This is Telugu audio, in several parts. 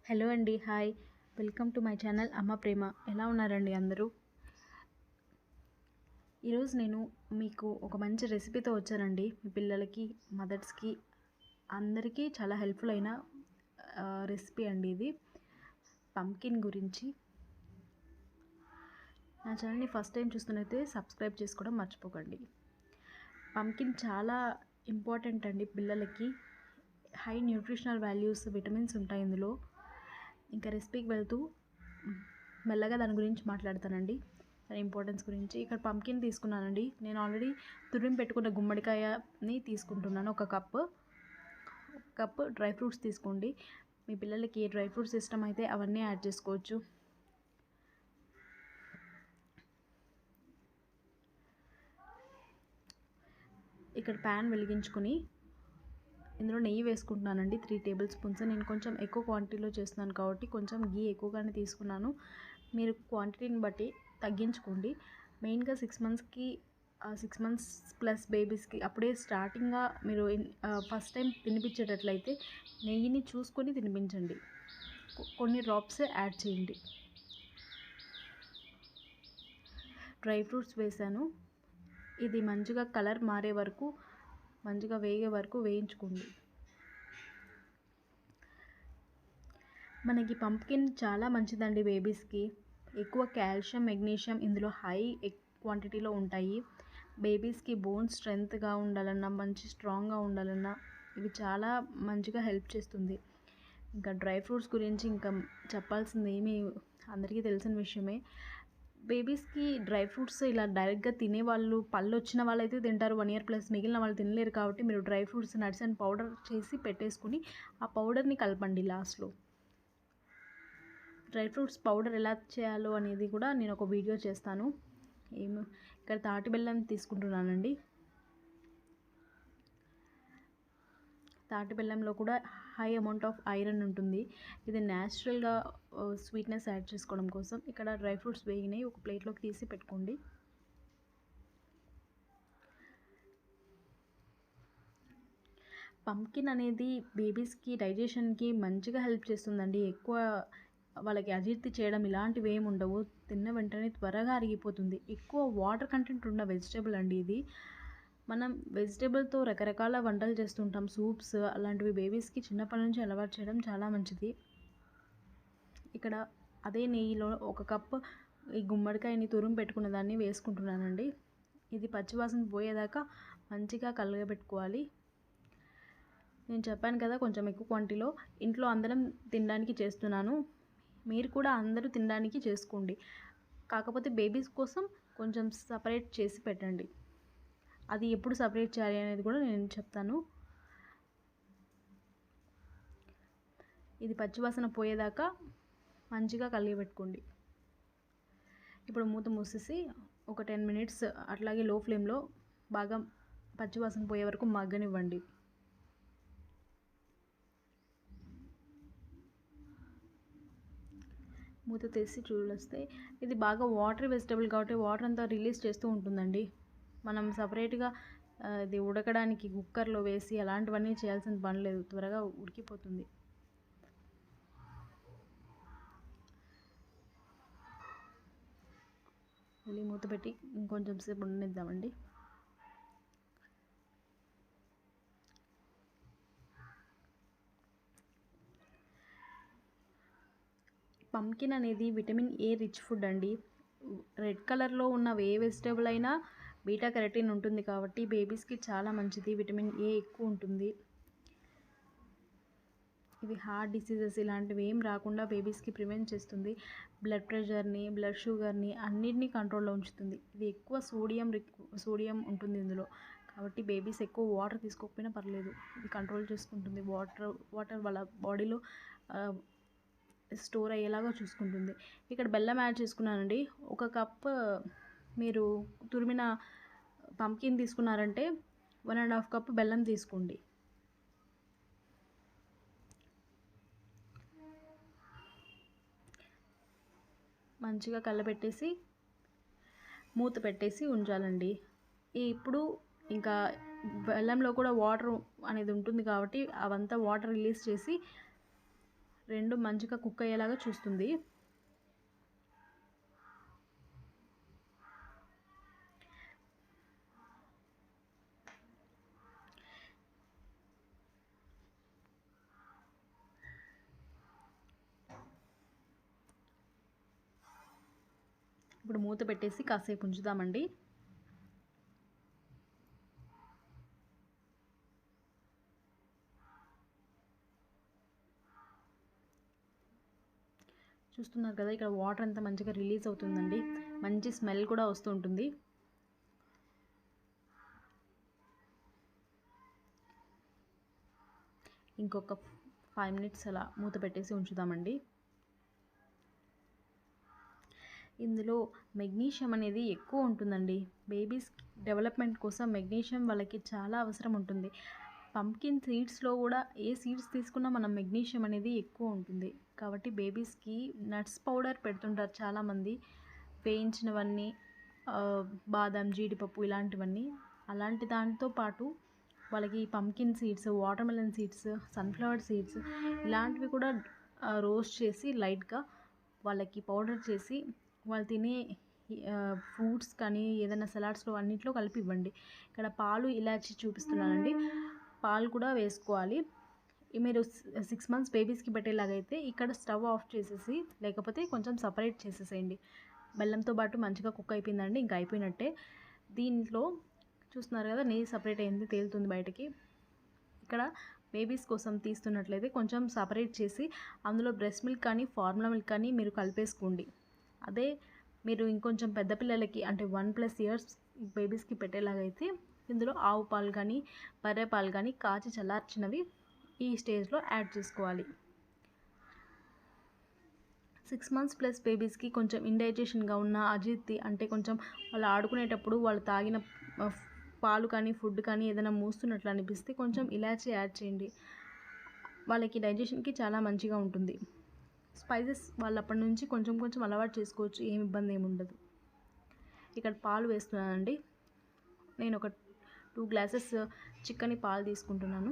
హలో అండి. Hi. Welcome to my channel అమ్మ ప్రేమ. ఎలా ఉన్నారండి అందరూ? ఈరోజు నేను మీకు ఒక మంచి రెసిపీతో వచ్చానండి. మీ పిల్లలకి, మదర్స్‌కి అందరికీ చాలా హెల్ప్‌ఫుల్ అయిన రెసిపీ అండి ఇది. పంకిన్ గురించి. నా ఛానల్‌ని ఫస్ట్ టైం చూస్తున్నైతే సబ్స్క్రైబ్ చేసుకోవడం మర్చిపోకండి. పంకిన్ చాలా ఇంపార్టెంట్ అండి పిల్లలకి. హై న్యూట్రిషనల్ వాల్యూస్, విటమిన్స్ ఉంటాయి ఇందులో. ఇంకా రెసిపీకి వెళ్తూ మెల్లగా దాని గురించి మాట్లాడతానండి. దాని ఇంపార్టెన్స్ గురించి. ఇక్కడ పంకిన్ తీసుకున్నానండి. నేను ఆల్రెడీ తురిమి పెట్టుకున్న గుమ్మడికాయని తీసుకుంటున్నాను. ఒక కప్పు డ్రై ఫ్రూట్స్ తీసుకోండి. మీ పిల్లలకి ఏ డ్రై ఫ్రూట్స్ ఇష్టమైతే అవన్నీ యాడ్ చేసుకోవచ్చు. ఇక్కడ ప్యాన్ వెలిగించుకొని ఇందులో నెయ్యి వేసుకుంటున్నానండి. 3 టేబుల్ స్పూన్స్. నేను కొంచెం ఎక్కువ క్వాంటిటీలో చేస్తున్నాను కాబట్టి కొంచెం ఘీ ఎక్కువగానే తీసుకున్నాను. మీరు క్వాంటిటీని బట్టి తగ్గించుకోండి. మెయిన్గా 6 మంత్స్ ప్లస్ బేబీస్కి అప్పుడే స్టార్టింగ్గా మీరు ఫస్ట్ టైం తినిపించేటట్లయితే నెయ్యిని చూసుకొని తినిపించండి. కొన్ని డ్రాప్స్ యాడ్ చేయండి. డ్రై ఫ్రూట్స్ వేసాను. ఇది మంచిగా కలర్ మారే వరకు, మంచిగా వేగే వరకు వేయించుకోండి. మనకి పంప్కిన్ చాలా మంచిదండి బేబీస్కి. ఎక్కువ కాల్షియం, మెగ్నీషియం ఇందులో హై క్వాంటిటీలో ఉంటాయి. బేబీస్కి బోన్స్ స్ట్రెంగ్త్గా ఉండాలన్నా, మంచి స్ట్రాంగ్గా ఉండాలన్నా ఇవి చాలా మంచిగా హెల్ప్ చేస్తుంది. ఇంకా డ్రై ఫ్రూట్స్ గురించి ఇంకా చెప్పాల్సింది ఏమీ అందరికీ తెలిసిన విషయమే. బేబీస్కి డ్రై ఫ్రూట్స్ ఇలా డైరెక్ట్గా తినేవాళ్ళు, పళ్ళు వచ్చిన వాళ్ళైతే తింటారు 1 ఇయర్ ప్లస్. మిగిలిన వాళ్ళు తినలేరు కాబట్టి మీరు dry fruits, nuts and powder చేసి పెట్టేసుకుని ఆ పౌడర్ని కలపండి లాస్ట్లో. డ్రై ఫ్రూట్స్ పౌడర్ ఎలా చేయాలో అనేది కూడా నేను ఒక వీడియో చేస్తాను. ఇక్కడ తాటి బెల్లం తీసుకుంటున్నానండి. తాటి బెల్లంలో కూడా హై అమౌంట్ ఆఫ్ ఐరన్ ఉంటుంది. ఇది న్యాచురల్గా స్వీట్నెస్ యాడ్ చేసుకోవడం కోసం. ఇక్కడ డ్రై ఫ్రూట్స్ వేగినాయి, ఒక ప్లేట్లోకి తీసి పెట్టుకోండి. పంకిన్ అనేది బేబీస్కి డైజెషన్కి మంచిగా హెల్ప్ చేస్తుందండి. ఎక్కువ వాళ్ళకి అజీర్తి చేయడం ఇలాంటివి ఏమి ఉండవు. తిన్న వెంటనే త్వరగా అరిగిపోతుంది. ఎక్కువ వాటర్ కంటెంట్ ఉన్న వెజిటేబుల్ అండి ఇది. మనం వెజిటేబుల్తో రకరకాల వంటలు చేస్తుంటాం, సూప్స్ అలాంటివి. బేబీస్కి చిన్నప్పటి నుంచి అలవాటు చేయడం చాలా మంచిది. ఇక్కడ అదే నెయ్యిలో 1 కప్పు ఈ గుమ్మడికాయని తురుము పెట్టుకున్న దాన్ని వేసుకుంటున్నానండి. ఇది పచ్చివాసన పోయేదాకా మంచిగా కలగబెట్టుకోవాలి. నేను చెప్పాను కదా కొంచెం ఎక్కువ క్వాంటిటీలో. ఇంట్లో అందరం తినడానికి చేస్తున్నాను. మీరు కూడా అందరూ తినడానికి చేసుకోండి. కాకపోతే బేబీస్ కోసం కొంచెం సపరేట్ చేసి పెట్టండి. అది ఎప్పుడు సపరేట్ చేయాలి అనేది కూడా నేను చెప్తాను. ఇది పచ్చివాసన పోయేదాకా మంచిగా కలిగిపెట్టుకోండి. ఇప్పుడు మూత మూసేసి ఒక 10 మినిట్స్ అట్లాగే లో ఫ్లేమ్లో బాగా పచ్చివాసన పోయే వరకు మగ్గనివ్వండి. మూత తీసి చూస్తే ఇది బాగా వాటరీ వెజిటేబుల్ కాబట్టి వాటర్ అంతా రిలీజ్ చేస్తూ ఉంటుందండి. మనం సపరేట్గా ఇది ఉడకడానికి కుక్కర్లో వేసి అలాంటివన్నీ చేయాల్సిన పని లేదు. త్వరగా ఉడికిపోతుంది. మళ్ళీ మూత పెట్టి ఇంకొంచెం సేపు ఉండనిద్దామండి. పంకిన్ అనేది విటమిన్ ఏ రిచ్ ఫుడ్ అండి. రెడ్ కలర్లో ఉన్న ఏ వెజిటేబుల్ అయినా బీటా కెరటిన్ ఉంటుంది కాబట్టి బేబీస్కి చాలా మంచిది. విటమిన్ ఏ ఎక్కువ ఉంటుంది. ఇవి హార్ట్ డిసీజెస్ ఇలాంటివి ఏం రాకుండా బేబీస్కి ప్రివెంట్ చేస్తుంది. బ్లడ్ ప్రెషర్ని, బ్లడ్ షుగర్ని అన్నిటినీ కంట్రోల్లో ఉంచుతుంది. ఇది ఎక్కువ సోడియం ఉంటుంది ఇందులో కాబట్టి బేబీస్ ఎక్కువ వాటర్ తీసుకోకపోయినా పర్లేదు. ఇది కంట్రోల్ చేసుకుంటుంది. వాటర్ వాళ్ళ బాడీలో స్టోర్ అయ్యేలాగా చూసుకుంటుంది. ఇక్కడ బెల్లం యాడ్ చేసుకున్నానండి. 1 కప్ మీరు తురిమిన పంకిన్ తీసుకున్నారంటే 1.5 కప్ బెల్లం తీసుకోండి. మంచిగా కలబెట్టేసి మూత పెట్టేసి ఉంచాలండి. ఇప్పుడు ఇంకా బెల్లంలో కూడా వాటర్ అనేది ఉంటుంది కాబట్టి అవంతా వాటర్ రిలీజ్ చేసి రెండు మంచిగా కుక్ అయ్యేలాగా చూస్తుంది. ఇప్పుడు మూత పెట్టేసి కాసేపు ఉంచుదామండి. చూస్తున్నారు కదా, ఇక్కడ వాటర్ అంతా మంచిగా రిలీజ్ అవుతుందండి. మంచి స్మెల్ కూడా వస్తూ ఉంటుంది. ఇంకొక 5 మినిట్స్ అలా మూత పెట్టేసి ఉంచుదామండి. ఇందులో మెగ్నీషియం అనేది ఎక్కువ ఉంటుందండి. బేబీస్ డెవలప్మెంట్ కోసం మెగ్నీషియం వాళ్ళకి చాలా అవసరం ఉంటుంది. పంప్కిన్ సీడ్స్లో కూడా ఏ సీడ్స్ తీసుకున్నా మనం మెగ్నీషియం అనేది ఎక్కువ ఉంటుంది. కాబట్టి బేబీస్కి నట్స్ పౌడర్ పెడుతుంటారు చాలామంది, వేయించినవన్నీ, బాదం, జీడిపప్పు ఇలాంటివన్నీ. అలాంటి దాంతో పాటు వాళ్ళకి pumpkin seeds, watermelon seeds, sunflower seeds ఇలాంటివి కూడా రోస్ట్ చేసి లైట్గా వాళ్ళకి పౌడర్ చేసి వాళ్ళు తినే ఫ్రూట్స్ కానీ ఏదైనా సలాడ్స్లో అన్నింటిలో కలిపి ఇవ్వండి. ఇక్కడ పాలు ఇలాచి చూపిస్తున్నానండి, పాలు కూడా వేసుకోవాలి. మీరు 6 మంత్స్ బేబీస్కి పెట్టేలాగైతే ఇక్కడ స్టవ్ ఆఫ్ చేసేసి లేకపోతే కొంచెం సపరేట్ చేసేసేయండి. బెల్లంతో పాటు మంచిగా కుక్ అయిపోయిందండి, ఇంకా అయిపోయినట్టే. దీంట్లో చూస్తున్నారు కదా, నెయ్యి సపరేట్ అయింది, తేలుతుంది బయటకి. ఇక్కడ బేబీస్ కోసం తీస్తున్నట్లయితే కొంచెం సపరేట్ చేసి అందులో బ్రెస్ట్ మిల్క్ కానీ ఫార్ములా మిల్క్ కానీ మీరు కలిపేసుకోండి. అదే మీరు ఇంకొంచెం పెద్ద పిల్లలకి అంటే 1+ ఇయర్స్ బేబీస్కి పెట్టేలాగైతే ఇందులో ఆవు పాలు కానీ బర్రె పాలు కానీ కాచి చల్లార్చినవి ఈ స్టేజ్లో యాడ్ చేసుకోవాలి. 6 మంత్స్ ప్లస్ బేబీస్కి కొంచెం ఇండైజెషన్గా ఉన్న అజీర్తి అంటే కొంచెం వాళ్ళు ఆడుకునేటప్పుడు వాళ్ళు తాగిన పాలు కానీ ఫుడ్ కానీ ఏదైనా మూస్తున్నట్లు అనిపిస్తే కొంచెం ఇలాచీ యాడ్ చేయండి. వాళ్ళకి డైజెషన్కి చాలా మంచిగా ఉంటుంది. స్పైసెస్ వాళ్ళు అప్పటి నుంచి కొంచెం కొంచెం అలవాటు చేసుకోవచ్చు, ఏమి ఇబ్బంది ఏమి ఉండదు. ఇక్కడ పాలు వేస్తున్నానండి. నేను ఒక 2 గ్లాసెస్ చిక్కని పాలు తీసుకుంటున్నాను.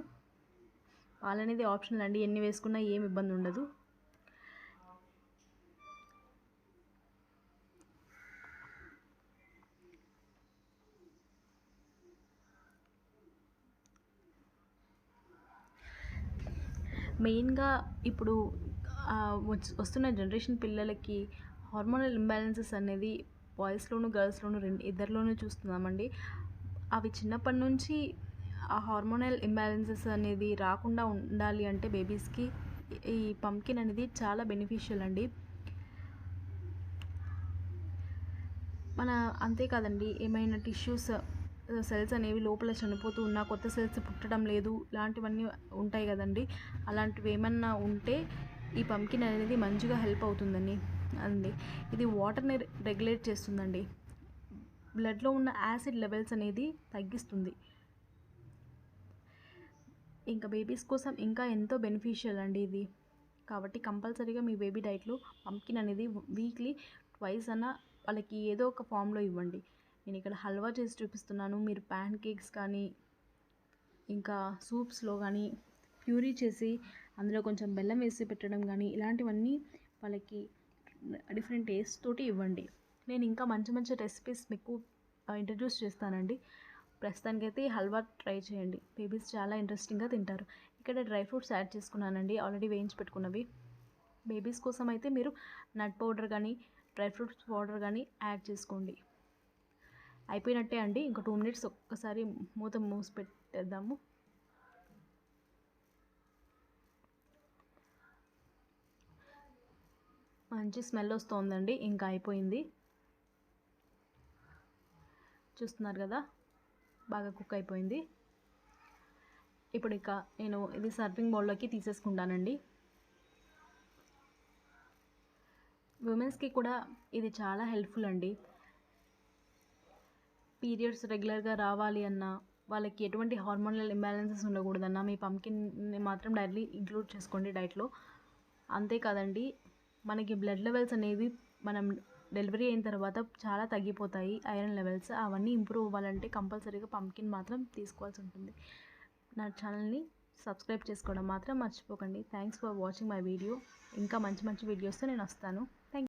పాలు అనేది ఆప్షనల్ అండి, ఎన్ని వేసుకున్నా ఏమి ఇబ్బంది ఉండదు. మెయిన్గా ఇప్పుడు వస్తున్న జనరేషన్ పిల్లలకి హార్మోనల్ ఇంబ్యాలెన్సెస్ అనేది బాయ్స్లోను గర్ల్స్లోను ఇద్దరిలోనూ చూస్తున్నామండి. అవి చిన్నప్పటి నుంచి ఆ హార్మోనల్ ఇంబ్యాలెన్సెస్ అనేది రాకుండా ఉండాలి అంటే బేబీస్కి ఈ పంప్కిన్ అనేది చాలా బెనిఫిషియల్ అండి. అంతేకాదండి, ఏమైనా టిష్యూస్ సెల్స్ అనేవి లోపల చనిపోతూ ఉన్నా కొత్త సెల్స్ పుట్టడం లేదు, ఇలాంటివన్నీ ఉంటాయి కదండి. అలాంటివి ఏమన్నా ఉంటే ఈ పంప్కిన్ అనేది మంచిగా హెల్ప్ అవుతుందండి. ఇది వాటర్ని రెగ్యులేట్ చేస్తుందండి, బ్లడ్లో ఉన్న యాసిడ్ లెవెల్స్ అనేది తగ్గిస్తుంది. ఇంకా బేబీస్ కోసం ఇంకా ఎంతో బెనిఫిషియల్ అండి ఇది. కాబట్టి కంపల్సరీగా మీ బేబీ డైట్లో పంప్కిన్ అనేది వీక్లీ 2 అన్న వాళ్ళకి ఏదో ఒక ఫామ్లో ఇవ్వండి. నేను ఇక్కడ హల్వా చేసి చూపిస్తున్నాను, మీరు ప్యాన్ కేక్స్ కానీ ఇంకా సూప్స్లో కానీ ప్యూరీ చేసి అందులో కొంచెం బెల్లం వేసి పెట్టడం కానీ ఇలాంటివన్నీ వాళ్ళకి డిఫరెంట్ టేస్ట్ తోటి ఇవ్వండి. నేను ఇంకా మంచి మంచి రెసిపీస్ మీకు ఇంట్రడ్యూస్ చేస్తానండి. ప్రస్తుతానికైతే హల్వా ట్రై చేయండి, బేబీస్ చాలా ఇంట్రెస్టింగ్గా తింటారు. ఇక్కడ డ్రై ఫ్రూట్స్ యాడ్ చేసుకున్నానండి, ఆల్రెడీ వేయించి పెట్టుకున్నవి. బేబీస్ కోసం అయితే మీరు నట్ పౌడర్ కానీ డ్రై ఫ్రూట్స్ పౌడర్ కానీ యాడ్ చేసుకోండి. అయిపోయినట్టే అండి, ఇంకో 2 మినిట్స్ ఒక్కసారి మూసి పెట్టేద్దాము. మంచి స్మెల్ వస్తుందండి, ఇంకా అయిపోయింది. చూస్తున్నారు కదా, బాగా కుక్ అయిపోయింది. ఇప్పుడు ఇక నేను ఇది సర్వింగ్ బౌల్లోకి తీసేసుకుంటానండి. ఉమెన్స్కి కూడా ఇది చాలా హెల్ప్ఫుల్ అండి. పీరియడ్స్ రెగ్యులర్గా రావాలి అన్నా, వాళ్ళకి ఎటువంటి హార్మోనల్ ఇంబ్యాలెన్సెస్ ఉండకూడదన్నా మీ పంప్కిన్ని మాత్రం డైలీ ఇంక్లూడ్ చేసుకోండి డైట్లో. అంతేకాదండి, మనకి బ్లడ్ లెవెల్స్ అనేవి మనం డెలివరీ అయిన తర్వాత చాలా తగ్గిపోతాయి, ఐరన్ లెవెల్స్. అవన్నీ ఇంప్రూవ్ అవ్వాలంటే కంపల్సరీగా పంప్కిన్ మాత్రం తీసుకోవాల్సి ఉంటుంది. నా ఛానల్ని సబ్స్క్రైబ్ చేసుకోవడం మాత్రం మర్చిపోకండి. Thanks for watching my video. ఇంకా మంచి మంచి వీడియోస్తో నేను వస్తాను. థ్యాంక్